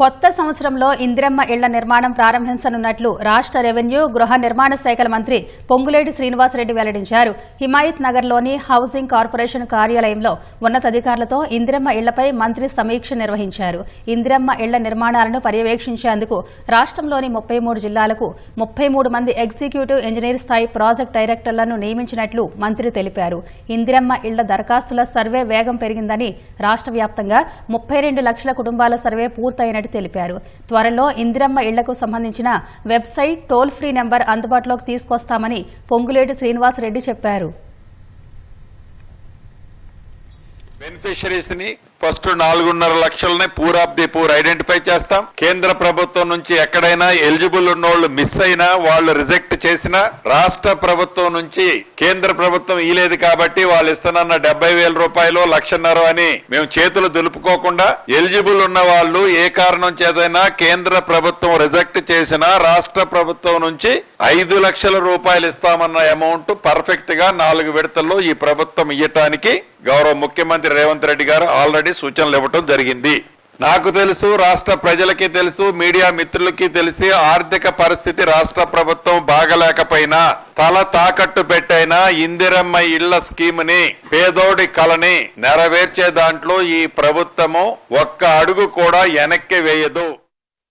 కొత్త సంవత్సరంలో ఇందిరమ్మ ఇళ్ల నిర్మాణం ప్రారంభించనున్నట్లు రాష్ట్ర రెవెన్యూ గృహ నిర్మాణ శాఖల మంత్రి పొంగులేటి శ్రీనివాసరెడ్డి వెల్లడించారు. హిమాయత్ నగర్లోని హౌసింగ్ కార్పొరేషన్ కార్యాలయంలో ఉన్నతాధికారులతో ఇందిరమ్మ ఇళ్లపై మంత్రి సమీక్ష నిర్వహించారు. ఇందిరమ్మ ఇళ్ల నిర్మాణాలను పర్యవేక్షించేందుకు రాష్ట్రంలోని 33 జిల్లాలకు 33 మంది ఎగ్జిక్యూటివ్ ఇంజనీర్ స్థాయి ప్రాజెక్టు డైరెక్టర్లను నియమించినట్లు మంత్రి తెలిపారు. ఇందిరమ్మ ఇళ్ల దరఖాస్తుల సర్వే వేగం పెరిగిందని, రాష్ట్ర వ్యాప్తంగా 32 లక్షల కుటుంబాల సర్వే పూర్తయినట్టు తెలిపారు. త్వరలో ఇందిరమ్మ ఇళ్లకు సంబంధించిన వెబ్సైట్, టోల్ ఫ్రీ నెంబర్ అందుబాటులోకి తీసుకొస్తామని పొంగులేటి శ్రీనివాసరెడ్డి చెప్పారు. బెనిఫిషరీస్ ని ఫస్ట్ 4.5 లక్షలని poor of the poor identify చేస్తాం. కేంద్ర ప్రభుత్వం నుంచి ఎక్కడైనా ఎలిజిబుల్ ఉన్నోళ్లు మిస్ అయినా, వాళ్ళు రిజెక్ట్ చేసినా, రాష్ట్ర ప్రభుత్వం నుంచి కేంద్ర ప్రభుత్వం ఇలేదు కాబట్టి వాళ్ళు ఇస్తానన్న 70,000 రూపాయలు, 1,50,000 అని మేము చేతులు దులుపుకోకుండా, ఎలిజిబుల్ ఉన్న వాళ్ళు ఏ కారణం చేతైనా కేంద్ర ప్రభుత్వం రిజెక్ట్ చేసినా రాష్ట్ర ప్రభుత్వం నుంచి 5 లక్షల రూపాయలు ఇస్తామన్న అమౌంట్ పర్ఫెక్ట్ గా 4 విడతల్లో ఈ ప్రభుత్వం ఇయ్యటానికి గౌరవ ముఖ్యమంత్రి రేవంత్ రెడ్డి గారు ఆల్రెడీ సూచనలు ఇవ్వటం జరిగింది. నాకు తెలుసు, రాష్ట్ర ప్రజలకి తెలుసు, మీడియా మిత్రులకి తెలిసి, ఆర్థిక పరిస్థితి రాష్ట్ర ప్రభుత్వం బాగలేకపోయినా తల తాకట్టు పెట్టైనా ఇందిరమ్మ ఇళ్ల స్కీమ్ ని, పేదోడి కలని నెరవేర్చే దాంట్లో ఈ ప్రభుత్వము ఒక్క అడుగు కూడా వెనక్కి వేయదు.